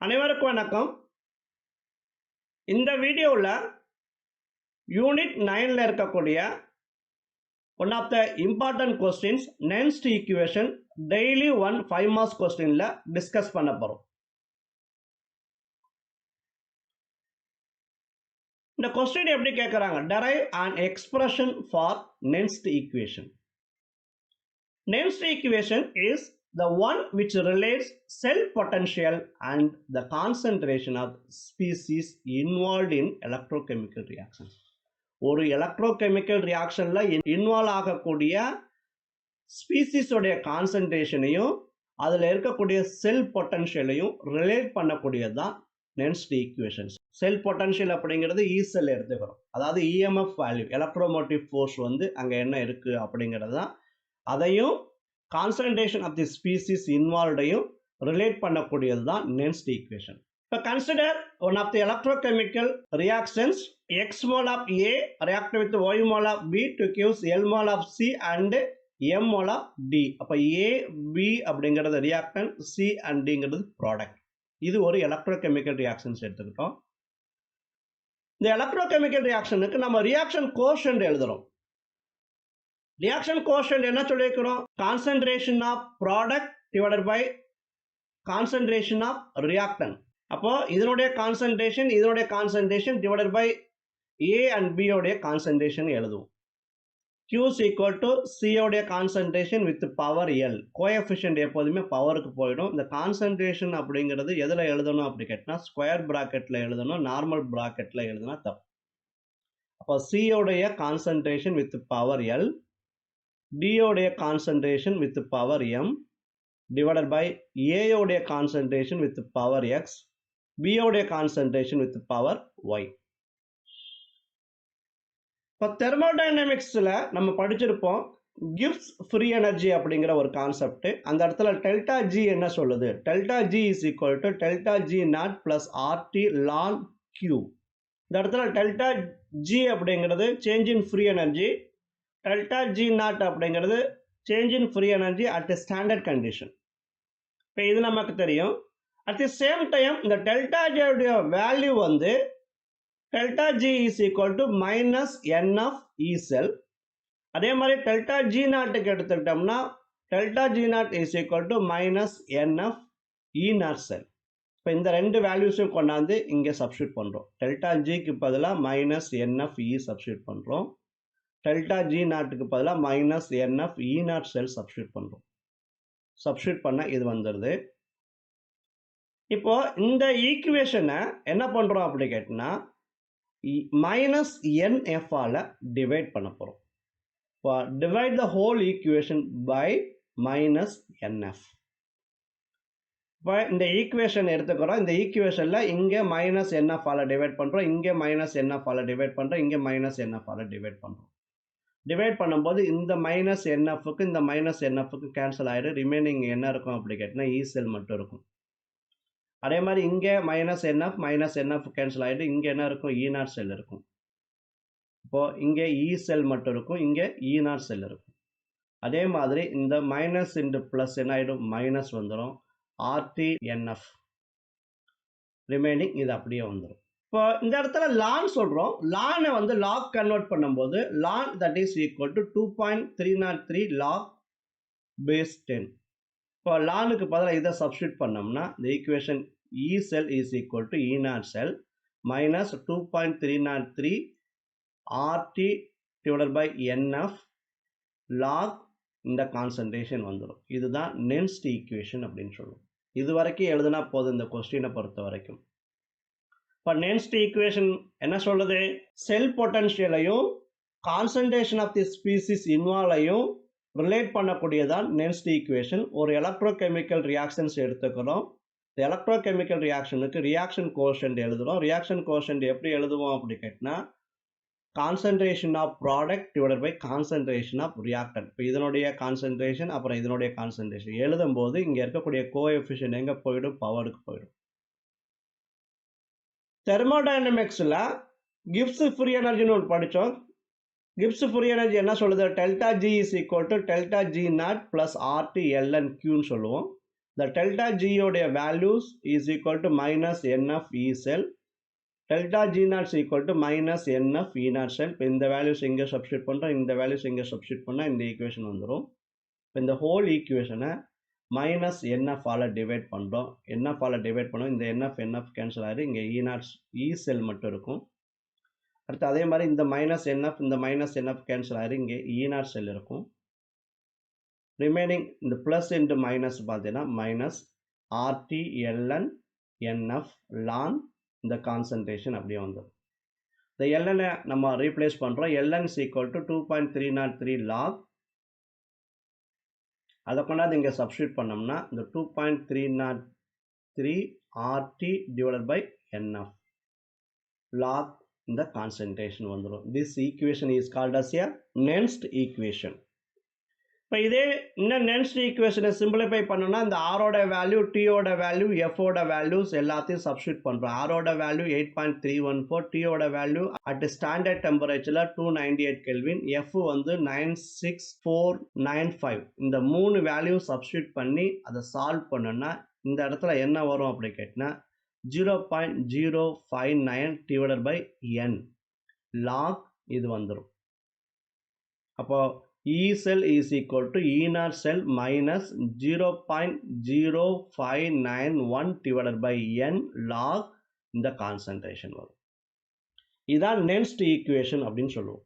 அனைவருக்கும் வணக்கம். இந்த வீடியோவில் யூனிட் 9ல் இருக்கக்கூடிய one of the important questions Nernst equation daily 5 marks கொஸ்டின்ல டிஸ்கஸ் பண்ண போறோம். இந்த கொஸ்டின் எப்படி கேட்கறாங்க? derive an expression for Nernst equation. Nernst equation is the one which relates cell potential and the concentration of species involved in electrochemical reactions. ஒரு electrochemical ரியாக்ஷன்ல involve ஆகக்கூடிய species உடைய கான்சன்ட்ரேஷனையும் அதில் இருக்கக்கூடிய செல் பொட்டன்ஷியலையும் ரிலேட் பண்ணக்கூடியதுதான் நெர்ஸ்ட் ஈக்குவேஷன்ஸ். செல் பொட்டன்ஷியல் அப்படிங்கிறது இ செல் எடுத்துக்கிறோம். அதாவது இஎம்எஃப் வேல்யூ, எலக்ட்ரோமோட்டிவ் ஃபோர்ஸ் அங்கே என்ன இருக்கு அப்படிங்கிறது தான். அதையும் கான்சன்ட்ரேஷன் ஆஃப் தி ஸ்பீசிஸ் இன்வால்வ்டையும் ரிலேட் பண்ணக்கூடியது தான் நெர்ஸ்ட் ஈக்குவேஷன். இப்போ consider one of the electrochemical reactions X mole of A react with y mole of b to gives L mole of C and M mole of D. அப்போ A, B அப்படிங்கிறது reactant, C and Dங்கிறது product. இது ஒரு electrochemical reactions எடுத்துக்கிட்டோம். இந்த electrochemical ரியாக்ஷனுக்கு நம்ம reaction quotient எழுதுறோம். ரியாக்ஷன் கோஷன்ட் என்ன சொல்லியிருக்கிறோம்? Concentration of product divided by concentration of reactant. அப்போ இதனுடைய concentration divided by A and B உடைய கான்சன்ட்ரேஷன் எழுதுவோம். Q is equal to C உடைய concentration with power L. Coefficient எப்போதுமே பவருக்கு போயிடும். இந்த கான்சன்ட்ரேஷன் அப்படிங்கிறது எதில் எழுதணும் அப்படி கேட்டினா ஸ்கொயர் ப்ராக்கெட்டில் எழுதணும், நார்மல் ப்ராக்கெட்டில் எழுதுனா தப்பு. அப்போ C உடைய concentration with power L, D உடைய concentration with power M divided by A உடைய concentration with power X, B உடைய கான்சன்ட்ரேஷன் வித் பவர் Y. இப்போ தெர்மோடைனமிக்ஸில் நம்ம படிச்சிருப்போம் கிவ்ஸ் ஃப்ரீ எனர்ஜி அப்படிங்கிற ஒரு கான்செப்ட். அந்த இடத்துல டெல்டா ஜி என்ன சொல்லுது? Delta G is equal to delta G naught plus RT ln Q. இந்த இடத்துல டெல்டா ஜி அப்படிங்கிறது change in free energy, delta G naught அப்படிங்கிறது change in free energy at standard condition. இப்போ இது நமக்கு தெரியும். அட் தி சேம் டைம் இந்த delta ஜியோடைய value delta G is equal to minus N of E cell. அதே மாதிரி டெல்டா ஜி நாட்டுக்கு எடுத்துக்கிட்டோம்னா delta G naught is equal to minus N of E naught cell. இப்போ இந்த ரெண்டு வேல்யூஸையும் கொண்டாந்து இங்கே சப்ஸ்டியூட் பண்ணுறோம். டெல்டா ஜிக்கு பதிலாக minus N of E substitute பண்ணுறோம். டெல்டா ஜி நாட்டுக்கு பதிலாக minus N of E naught cell substitute பண்ணுறோம். சப்ஸ்டியூட் பண்ண இது வந்துடுது. இப்போ இந்த ஈக்குவேஷனை என்ன பண்ணுறோம் அப்படி கேட்டினா மைனஸ் என்எஃப் ஆல் டிவைட் பண்ண போகிறோம். இப்போ divide the whole equation by minus NF. இப்போ இந்த ஈக்குவேஷன் எடுத்துக்கிறோம். இந்த ஈக்குவேஷனில் இங்கே மைனஸ் என்எஃப் ஆல் டிவைட் பண்ணுறோம், இங்கே மைனஸ் என்எஃப் ஆல் டிவைட் பண்ணுறோம், இங்கே மைனஸ் என்எஃப் ஆல் டிவைட் பண்ணுறோம். டிவைட் பண்ணும்போது இந்த மைனஸ் என்எஃப்க்கு இந்த மைனஸ் என்எஃப்க்கு கேன்சல் ஆகிடும். ரிமைனிங் என்ன இருக்கும் அப்படி கேட்டினா இ செல் மட்டும் இருக்கும். அதே மாதிரி இங்கே மைனஸ் என்எஃப் கேன்சல் ஆகிட்டு இங்கே என்ன இருக்கும்? இ நாட் செல் இருக்கும். இப்போது இங்கே இ செல் மட்டும் இருக்கும், இங்கே இ நாட் செல் இருக்கும். அதே மாதிரி இந்த மைனஸ் இன்ட்டு ப்ளஸ் என்ன ஆகிடும்? மைனஸ் வந்துடும். ஆர்டி என்எஃப் ரிமைனிங் இது அப்படியே வந்துடும். இப்போ இந்த இடத்துல லான் சொல்கிறோம். லானை லாக் கன்வெர்ட் பண்ணும்போது ln that is equal to 2.303 log base 10. இப்போ லானுக்கு பதிலாக இதை சப்ஸ்டியூட் பண்ணோம்னா இந்த equation E cell is equal to E naught cell minus 2.303 RT divided by nF log இந்த கான்சன்ட்ரேஷன் வந்துடும். இதுதான் நெர்ஸ்ட் ஈக்குவேஷன் அப்படின்னு சொல்லுவோம். இது வரைக்கும் எழுதுனா போதும் இந்த கொஸ்டினை பொறுத்த வரைக்கும். இப்போ நெர்ஸ்ட் ஈக்குவேஷன் என்ன சொல்லுது? செல் பொட்டன்ஷியலையும் கான்சன்ட்ரேஷன் ஆஃப் தி ஸ்பீசிஸ் இன்வால்வையும் ரிலேட் பண்ணக்கூடியதான் நெர்ஸ்ட் ஈக்குவேஷன். ஒரு எலக்ட்ரோகெமிக்கல் ரியாக்ஷன்ஸ் எடுத்துக்கிறோம். இந்த எலக்ட்ரோகெமிக்கல் ரியாக்ஷனுக்கு ரியாக்ஷன் கோஷன்ட் எழுதுகிறோம். ரியாக்ஷன் கோஷன்ட் எப்படி எழுதுவோம் அப்படி கேட்டினா concentration of product divided by concentration of reactant. இப்போ இதனுடைய கான்சன்ட்ரேஷன் அப்புறம் இதனுடைய கான்சன்ட்ரேஷன் எழுதும்போது இங்கே இருக்கக்கூடிய கோஎஃபிஷியன்ட் எங்கே போயிடும்? பவருக்கு போயிடும். தெர்மோடைனமிக்ஸில் கிவ்ஸ் ஃப்ரீ எனர்ஜின்னு ஒன்று படித்தோம். கிவ்ஸ் ஃப்ரீ எனர்ஜி என்ன சொல்லுது? Delta G is equal to delta G naught plus RT ln கியூன்னு சொல்லுவோம். the delta G உடைய values is equal to minus NF E cell, delta G naught is equal to minus NF E naught cell. இப்போ இந்த values இங்க substitute பண்றோம், இந்த values இங்க substitute பண்ணா இந்த equation வந்துரும். இப்போ இந்த whole equation minus NF ஆல divide பண்றோம். NF ஆல divide பண்ணோம், இந்த NF cancel ஆயிரு, இங்க E naught E cell மட்டும் இருக்கும். அடுத்து அதே மாதிரி இந்த minus NF இந்த minus NF cancel ஆயிரு, இங்க E naught cell இருக்கும். remaining இந்த plus into minus பார்த்தீங்கன்னா minus RT ln NF ln இந்த concentration அப்படியே வந்துடும். இந்த ln நம்ம replace பண்றோம். ln is equal to 2.303 log. அதை கொண்டாந்து இங்க substitute பண்ணோம்னா இந்த 2.303 RT divided by NF log இந்த concentration வந்துடும். This equation is called as a Nernst equation. இப்போ இதே இன்னும் Nernst ஈக்குவேஷனை சிம்பிளிஃபை பண்ணோம்னா இந்த ஆரோட வேல்யூ, டியோட வேல்யூ, எஃபோட வேல்யூஸ் எல்லாத்தையும் சப்ஸ்டியூட் பண்ணுறோம். ஆரோட வேல்யூ 8.314, டியோட வேல்யூ அட் ஸ்டாண்டர்ட் டெம்பரேச்சரில் 298 கெல்வின், எஃப் வந்து 96495. இந்த 3 வேல்யூ சப்ஸ்டியூட் பண்ணி அதை சால்வ் பண்ணோம்னா இந்த இடத்துல என்ன வரும் அப்படி கேட்டினா 0.059 டிவைடட் பை n லாக் இது வந்துடும். அப்போ E cell is equal to E naught cell minus 0.0591 divided by n log இந்த concentration வரும். இதான் Nernst equation அப்படின்னு சொல்லுவோம்.